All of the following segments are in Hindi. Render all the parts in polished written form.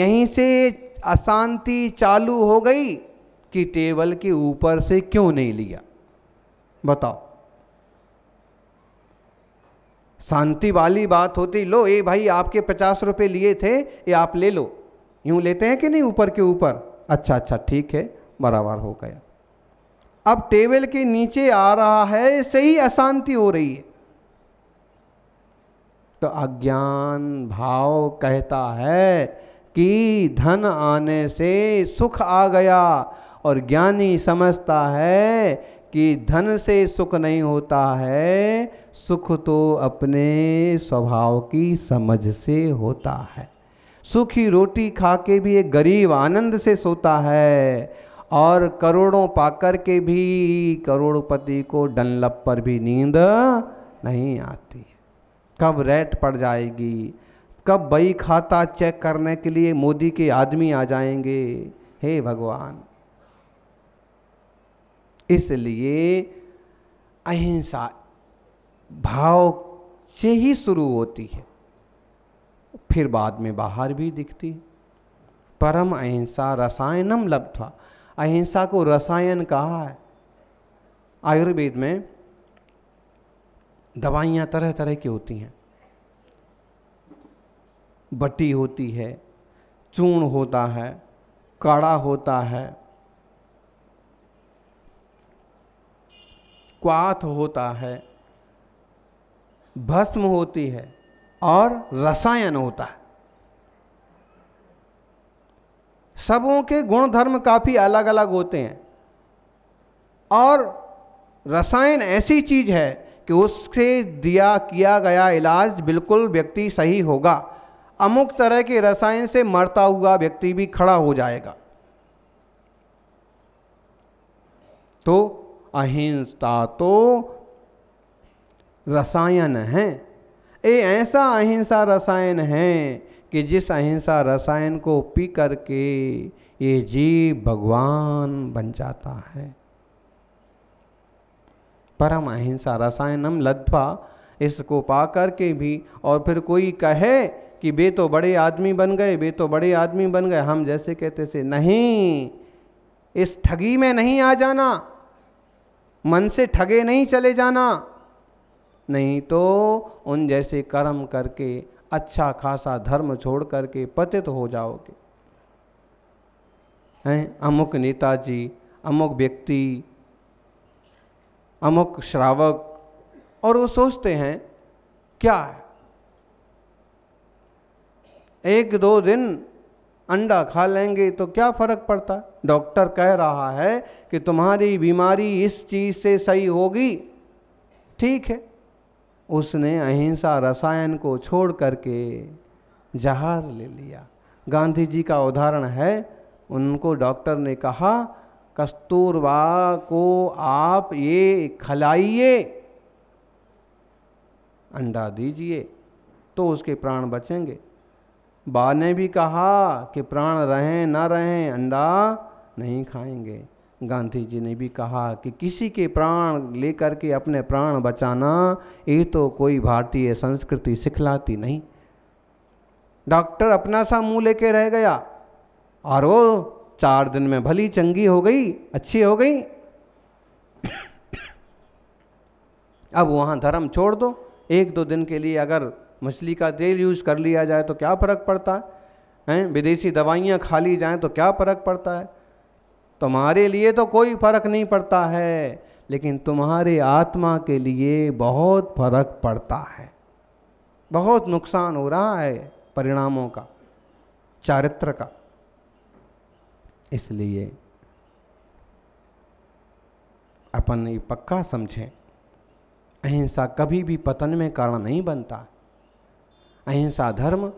यहीं से अशांति चालू हो गई कि टेबल के ऊपर से क्यों नहीं लिया? बताओ। शांति वाली बात होती, लो ए भाई आपके 50 रुपए लिए थे, ये आप ले लो। यूं लेते हैं कि नहीं ऊपर के ऊपर? अच्छा अच्छा ठीक है, बराबर हो गया। अब टेबल के नीचे आ रहा है, इससे ही अशांति हो रही है। तो अज्ञान भाव कहता है कि धन आने से सुख आ गया, और ज्ञानी समझता है कि धन से सुख नहीं होता है, सुख तो अपने स्वभाव की समझ से होता है। सूखी रोटी खा के भी एक गरीब आनंद से सोता है, और करोड़ों पाकर के भी करोड़पति को डनलप पर भी नींद नहीं आती है। कब रेट पड़ जाएगी, कब बही खाता चेक करने के लिए मोदी के आदमी आ जाएंगे, हे भगवान। इसलिए अहिंसा भाव से ही शुरू होती है, फिर बाद में बाहर भी दिखती है। परम अहिंसा रसायनम लब्ध्वा, अहिंसा को रसायन कहा है। आयुर्वेद में दवाइयाँ तरह तरह की होती हैं, बटी होती है, चूर्ण होता है, काढ़ा होता है, क्वाथ होता है, भस्म होती है, और रसायन होता है। सबों के गुण धर्म काफी अलग अलग होते हैं, और रसायन ऐसी चीज है कि उससे किया गया इलाज बिल्कुल व्यक्ति सही होगा। अमुक तरह के रसायन से मरता हुआ व्यक्ति भी खड़ा हो जाएगा। तो अहिंसा तो रसायन है। ये ऐसा अहिंसा रसायन है कि जिस अहिंसा रसायन को पी करके ये जीव भगवान बन जाता है। परम अहिंसा रसायनम लब्ध्वा, इसको पा करके भी और फिर कोई कहे कि वे तो बड़े आदमी बन गए, वे तो बड़े आदमी बन गए, हम जैसे कहते थे, नहीं, इस ठगी में नहीं आ जाना, मन से ठगे नहीं चले जाना, नहीं तो उन जैसे कर्म करके अच्छा खासा धर्म छोड़ करके पतित हो जाओगे। हैं अमुक नेताजी, अमुक व्यक्ति, अमुक श्रावक, और वो सोचते हैं क्या है, एक दो दिन अंडा खा लेंगे तो क्या फर्क पड़ता है। डॉक्टर कह रहा है कि तुम्हारी बीमारी इस चीज से सही होगी, ठीक है। उसने अहिंसा रसायन को छोड़ करके जहर ले लिया। गांधी जी का उदाहरण है, उनको डॉक्टर ने कहा कस्तूरबा को आप ये खिलाइए, अंडा दीजिए तो उसके प्राण बचेंगे। बा ने भी कहा कि प्राण रहें ना रहें अंडा नहीं खाएंगे। गांधी जी ने भी कहा कि किसी के प्राण लेकर के अपने प्राण बचाना, ये तो कोई भारतीय संस्कृति सिखलाती नहीं। डॉक्टर अपना सा मुंह लेके रह गया और वो 4 दिन में भली चंगी हो गई, अच्छी हो गई। अब वहाँ धर्म छोड़ दो, 1-2 दिन के लिए अगर मछली का तेल यूज कर लिया जाए तो क्या फ़र्क पड़ता है? विदेशी दवाइयाँ खा ली जाएं तो क्या फ़र्क पड़ता है? तुम्हारे लिए तो कोई फ़र्क नहीं पड़ता है, लेकिन तुम्हारे आत्मा के लिए बहुत फ़र्क पड़ता है। बहुत नुकसान हो रहा है परिणामों का, चारित्र का। इसलिए अपन ये पक्का समझें, अहिंसा कभी भी पतन में कारण नहीं बनता। अहिंसा धर्म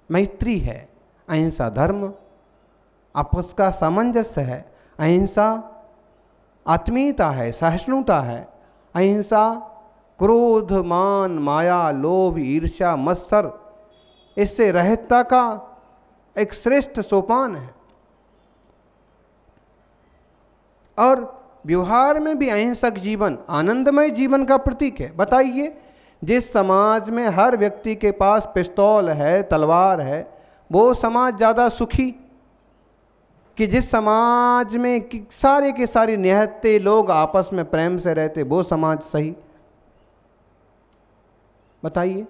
मैत्री है, अहिंसा धर्म आपस का सामंजस्य है, अहिंसा आत्मीयता है, सहिष्णुता है, अहिंसा क्रोध मान माया लोभ ईर्ष्या मत्सर इससे रहितता का एक श्रेष्ठ सोपान है। और व्यवहार में भी अहिंसक जीवन आनंदमय जीवन का प्रतीक है। बताइए, जिस समाज में हर व्यक्ति के पास पिस्तौल है, तलवार है, वो समाज ज़्यादा सुखी कि जिस समाज में कि सारे के सारे निहत्ते लोग आपस में प्रेम से रहते, वो समाज सही? बताइए।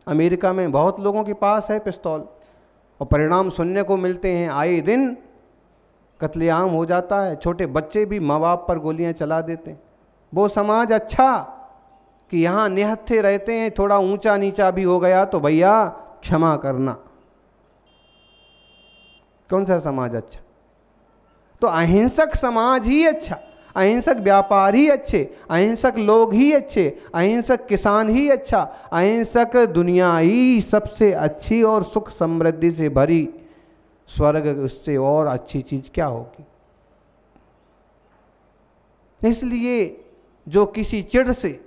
अमेरिका में बहुत लोगों के पास है पिस्तौल और परिणाम सुनने को मिलते हैं, आए दिन कत्लेआम हो जाता है, छोटे बच्चे भी माँ बाप पर गोलियां चला देते हैं। वो समाज अच्छा कि यहाँ निहत्थे रहते हैं, थोड़ा ऊंचा नीचा भी हो गया तो भैया क्षमा करना। कौन सा समाज अच्छा? तो अहिंसक समाज ही अच्छा, अहिंसक व्यापार ही अच्छे, अहिंसक लोग ही अच्छे, अहिंसक किसान ही अच्छा, अहिंसक दुनिया ही सबसे अच्छी और सुख समृद्धि से भरी। स्वर्ग उससे और अच्छी चीज क्या होगी? इसलिए जो किसी चिढ़ से,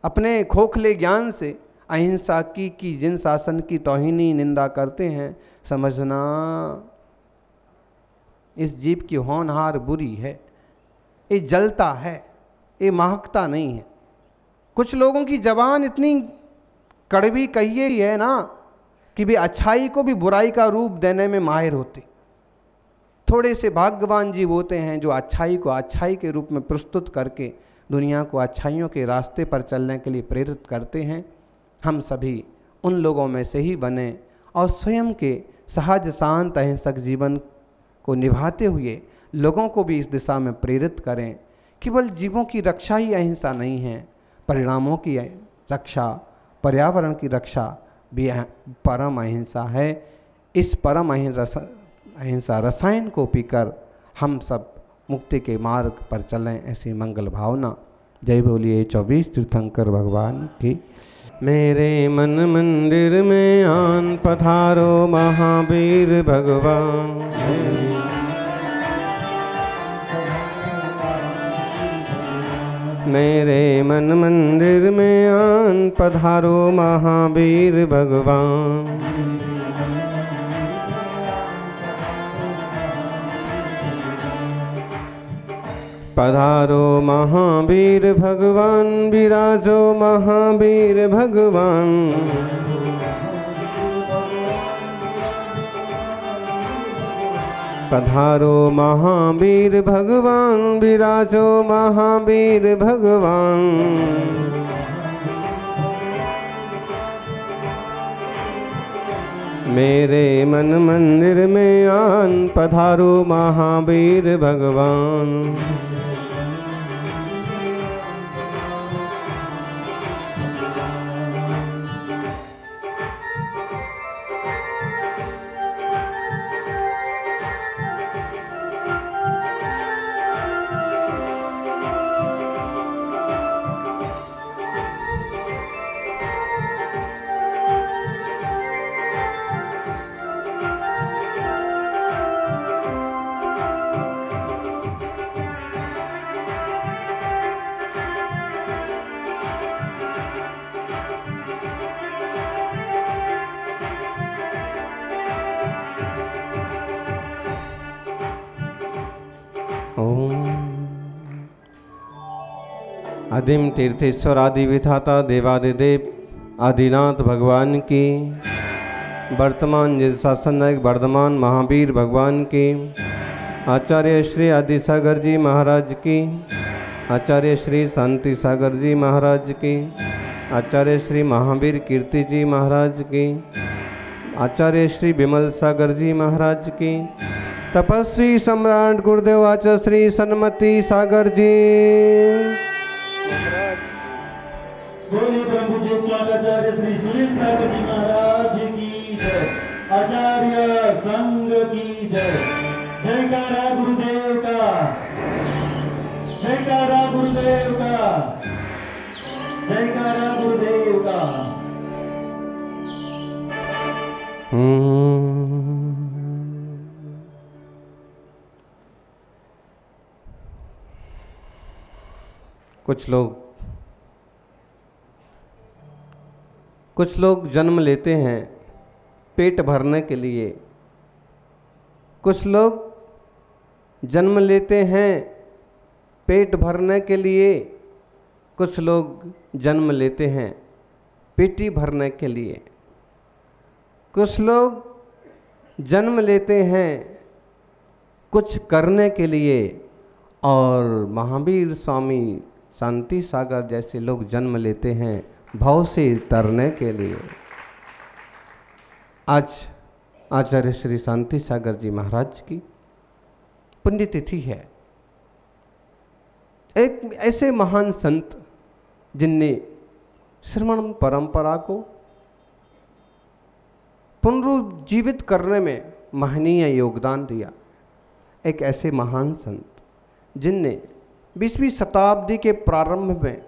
अपने खोखले ज्ञान से अहिंसा की जिन शासन की तौहीनी निंदा करते हैं, समझना इस जीव की होनहार बुरी है। ये जलता है, ये महकता नहीं है। कुछ लोगों की जबान इतनी कड़वी कहिए ही है ना कि वे अच्छाई को भी बुराई का रूप देने में माहिर होते। थोड़े से भाग्यवान जीव होते हैं जो अच्छाई को अच्छाई के रूप में प्रस्तुत करके दुनिया को अच्छाइयों के रास्ते पर चलने के लिए प्रेरित करते हैं। हम सभी उन लोगों में से ही बने और स्वयं के सहज शांत अहिंसक जीवन को निभाते हुए लोगों को भी इस दिशा में प्रेरित करें। केवल जीवों की रक्षा ही अहिंसा नहीं है, परिणामों की रक्षा, पर्यावरण की रक्षा भी परम अहिंसा है। इस परम अहिंसा रसायन को पीकर हम सब मुक्ति के मार्ग पर चलें, ऐसी मंगल भावना। जय बोलिए 24 तीर्थंकर भगवान की। मेरे मन मंदिर में आन पधारो महावीर भगवान। मेरे मन मंदिर में आन पधारो महावीर भगवान। पधारो महावीर भगवान, विराजो महावीर भगवान। पधारो महावीर भगवान, विराजो महावीर भगवान। मेरे मन मंदिर में आन पधारो महावीर भगवान। आदिम तीर्थेश्वर आदि विधाता देवादिदेव आदिनाथ भगवान की, वर्तमान जिस शासन नायक वर्धमान महावीर भगवान की, आचार्य श्री आदि सागर जी महाराज की, आचार्य श्री शांति सागर जी महाराज की, आचार्य श्री महावीर कीर्ति जी महाराज की, आचार्य श्री विमल सागर जी महाराज की, तपस्वी सम्राट गुरुदेव आचार्य श्री सन्मति सागर जी। बोले ब्रह्मपूज्य स्वागताचार्य श्री सुनील सागर जी महाराज की जय, आचार्य संघ की जय। जयकारा गुरुदेव का, जयकारा गुरुदेव का, जयकारा गुरुदेव का। कुछ लोग जन्म लेते हैं पेट भरने के लिए, कुछ लोग जन्म लेते हैं पेट भरने के लिए, कुछ लोग जन्म लेते हैं पेटी भरने के लिए, कुछ लोग जन्म लेते हैं कुछ करने के लिए, और महावीर स्वामी शांति सागर जैसे लोग जन्म लेते हैं भव से तरने के लिए। आज आचार्य श्री शांति सागर जी महाराज की पुण्यतिथि है। एक ऐसे महान संत जिनने श्रवण परंपरा को पुनरुज्जीवित करने में महनीय योगदान दिया। एक ऐसे महान संत जिनने 20वीं शताब्दी के प्रारंभ में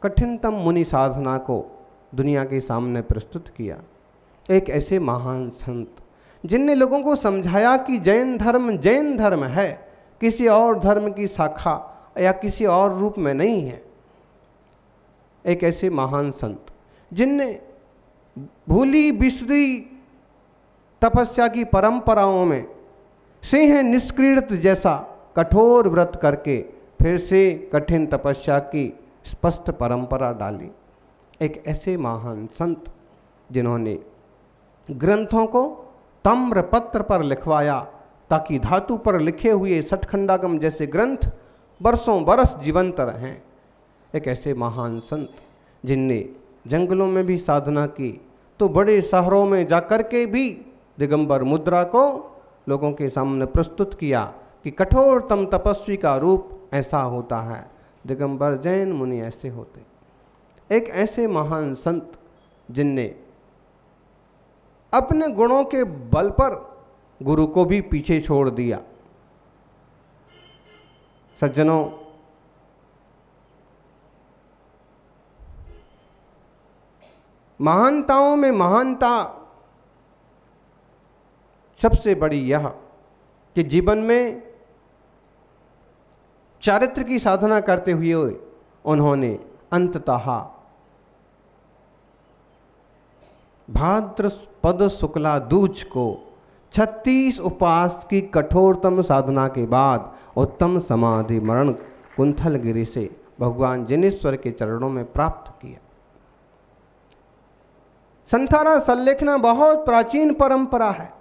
कठिनतम मुनि साधना को दुनिया के सामने प्रस्तुत किया। एक ऐसे महान संत जिनने लोगों को समझाया कि जैन धर्म है, किसी और धर्म की शाखा या किसी और रूप में नहीं है। एक ऐसे महान संत जिनने भूली बिसरी तपस्या की परंपराओं में सिंह निष्क्रीड़ित जैसा कठोर व्रत करके फिर से कठिन तपस्या की स्पष्ट परंपरा डाली। एक ऐसे महान संत जिन्होंने ग्रंथों को ताम्र पत्र पर लिखवाया ताकि धातु पर लिखे हुए सठखंडागम जैसे ग्रंथ बरसों बरस जीवंत रहें। एक ऐसे महान संत जिनने जंगलों में भी साधना की तो बड़े शहरों में जाकर के भी दिगंबर मुद्रा को लोगों के सामने प्रस्तुत किया कि कठोरतम तपस्वी का रूप ऐसा होता है, दिगंबर जैन मुनि ऐसे होते। एक ऐसे महान संत जिनने अपने गुणों के बल पर गुरु को भी पीछे छोड़ दिया। सज्जनों, महानताओं में महानता सबसे बड़ी यह कि जीवन में चारित्र की साधना करते हुए उन्होंने अंततः भाद्रपद शुक्ला दूज को 36 उपवास की कठोरतम साधना के बाद उत्तम समाधि मरण कुंथलगिरि से भगवान जिनेश्वर के चरणों में प्राप्त किया। संथारा संलेखना बहुत प्राचीन परंपरा है।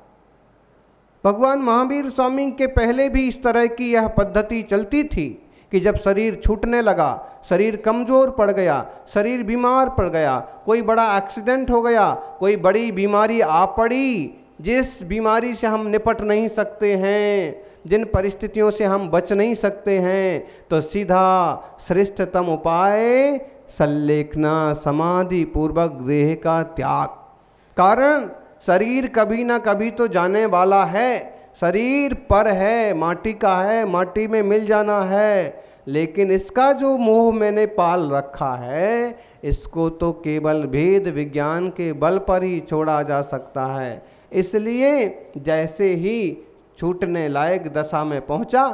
भगवान महावीर स्वामी के पहले भी इस तरह की यह पद्धति चलती थी कि जब शरीर छूटने लगा, शरीर कमजोर पड़ गया, शरीर बीमार पड़ गया, कोई बड़ा एक्सीडेंट हो गया, कोई बड़ी बीमारी आ पड़ी, जिस बीमारी से हम निपट नहीं सकते हैं, जिन परिस्थितियों से हम बच नहीं सकते हैं, तो सीधा श्रेष्ठतम उपाय संलेखना, समाधि पूर्वक देह का त्याग। कारण शरीर कभी ना कभी तो जाने वाला है, शरीर पर है, माटी का है, माटी में मिल जाना है, लेकिन इसका जो मोह मैंने पाल रखा है, इसको तो केवल भेद विज्ञान के बल पर ही छोड़ा जा सकता है। इसलिए जैसे ही छूटने लायक दशा में पहुंचा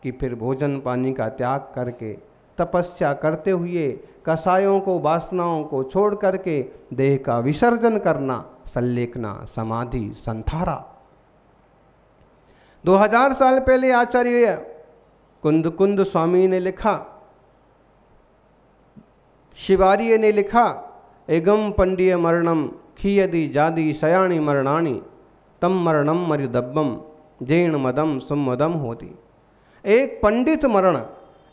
कि फिर भोजन पानी का त्याग करके तपस्या करते हुए कसायों को, वासनाओं को छोड़ करके देह का विसर्जन करना, संलेखना, समाधि, संथारा। 2000 साल पहले आचार्य कुंद स्वामी ने लिखा, शिवार्य ने लिखा, एगम पंडिय मरणम खियदि जादि शयाणी मरणानी तम मरणम मर्युदब्बम जैन मदम सुमदम होती। एक पंडित मरण,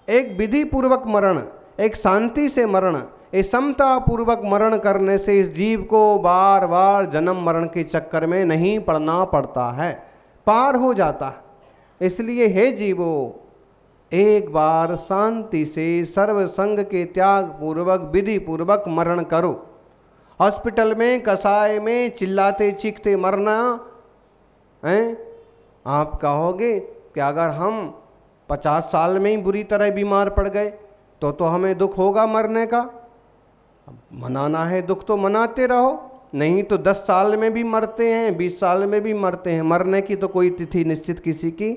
एक विधि पूर्वक मरण, एक शांति से मरण, एक समता पूर्वक मरण करने से इस जीव को बार बार जन्म मरण के चक्कर में नहीं पड़ना पड़ता है, पार हो जाता है। इसलिए हे जीवो, एक बार शांति से सर्व संग के त्याग पूर्वक विधि पूर्वक मरण करो। हॉस्पिटल में, कसाय में चिल्लाते चीखते मरना है। आप कहोगे कि अगर हम 50 साल में ही बुरी तरह बीमार पड़ गए तो हमें दुख होगा मरने का। मनाना है दुख तो मनाते रहो, नहीं तो 10 साल में भी मरते हैं, 20 साल में भी मरते हैं। मरने की तो कोई तिथि निश्चित किसी की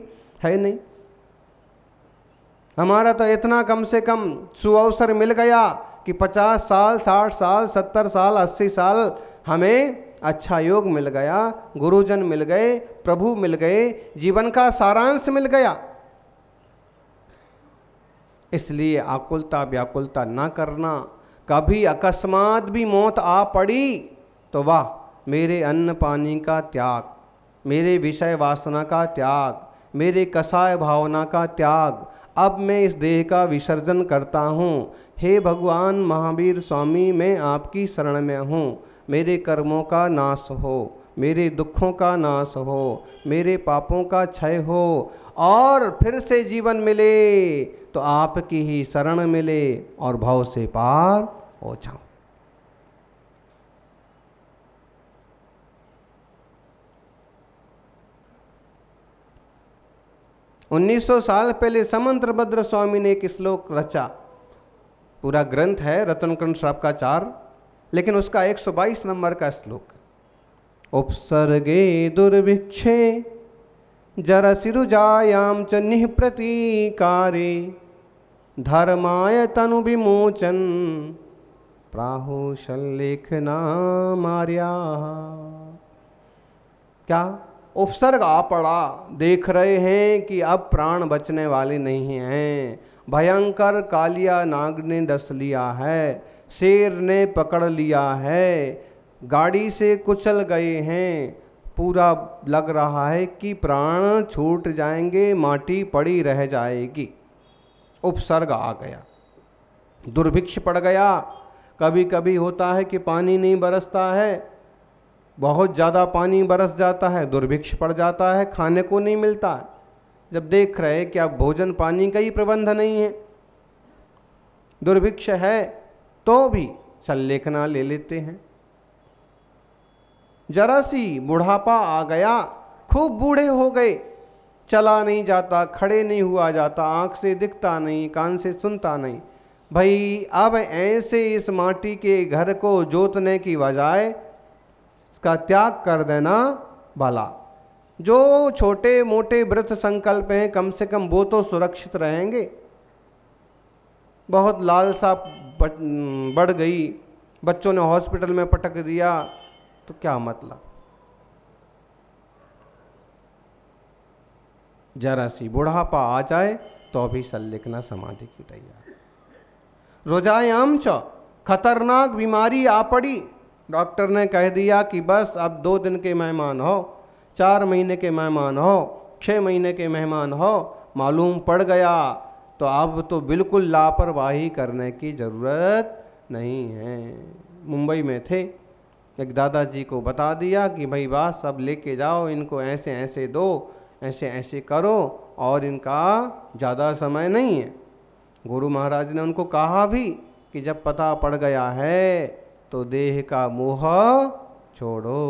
है नहीं। हमारा तो इतना कम से कम सुअवसर मिल गया कि 50 साल, 60 साल, 70 साल, 80 साल हमें अच्छा योग मिल गया, गुरुजन मिल गए, प्रभु मिल गए, जीवन का सारांश मिल गया। इसलिए आकुलता व्याकुलता ना करना। कभी अकस्मात भी मौत आ पड़ी तो वाह, मेरे अन्न पानी का त्याग, मेरे विषय वासना का त्याग, मेरे कसाय भावना का त्याग, अब मैं इस देह का विसर्जन करता हूँ। हे भगवान महावीर स्वामी, मैं आपकी शरण में हूँ। मेरे कर्मों का नाश हो, मेरे दुखों का नाश हो, मेरे पापों का क्षय हो, और फिर से जीवन मिले तो आपकी ही शरण मिले और भव से पार हो जाऊं। उन्नीस 1900 साल पहले समंत्रभद्र स्वामी ने एक श्लोक रचा। पूरा ग्रंथ है रत्नकर्ण श्रावकाचार, लेकिन उसका 122 नंबर का श्लोक। उपसर्गे दुर्भिक्षे जरसिरुजायां च निःप्रतीकारे धर्माय तनु विमोचन प्राहुशल्लेखनामार्या। क्या उपसर्ग आ पड़ा, देख रहे हैं कि अब प्राण बचने वाले नहीं हैं। भयंकर कालिया नाग ने डस लिया है, शेर ने पकड़ लिया है, गाड़ी से कुचल गए हैं। पूरा लग रहा है कि प्राण छूट जाएंगे, माटी पड़ी रह जाएगी। उपसर्ग आ गया, दुर्भिक्ष पड़ गया। कभी कभी होता है कि पानी नहीं बरसता है, बहुत ज़्यादा पानी बरस जाता है, दुर्भिक्ष पड़ जाता है, खाने को नहीं मिलता है। जब देख रहे कि अब भोजन पानी का ही प्रबंध नहीं है, दुर्भिक्ष है, तो भी सल्लेखना ले लेते हैं। जरा सी बुढ़ापा आ गया, खूब बूढ़े हो गए, चला नहीं जाता, खड़े नहीं हुआ जाता, आँख से दिखता नहीं, कान से सुनता नहीं। भाई अब ऐसे इस माटी के घर को जोतने की बजाय इसका त्याग कर देना भला। जो छोटे मोटे व्रत संकल्प हैं, कम से कम वो तो सुरक्षित रहेंगे। बहुत लालसा बढ़ गई, बच्चों ने हॉस्पिटल में पटक दिया, तो क्या मतलब। जरा सी बुढ़ापा आ जाए तो अभी सल्लेखना समाधि की तैयार। रोजायाम च खतरनाक बीमारी आ पड़ी, डॉक्टर ने कह दिया कि बस अब 2 दिन के मेहमान हो, 4 महीने के मेहमान हो, 6 महीने के मेहमान हो। मालूम पड़ गया तो अब तो बिल्कुल लापरवाही करने की ज़रूरत नहीं है। मुंबई में थे, एक दादाजी को बता दिया कि भाई बस सब लेके जाओ, इनको ऐसे ऐसे दो, ऐसे ऐसे करो, और इनका ज़्यादा समय नहीं है। गुरु महाराज ने उनको कहा भी कि जब पता पड़ गया है तो देह का मोह छोड़ो।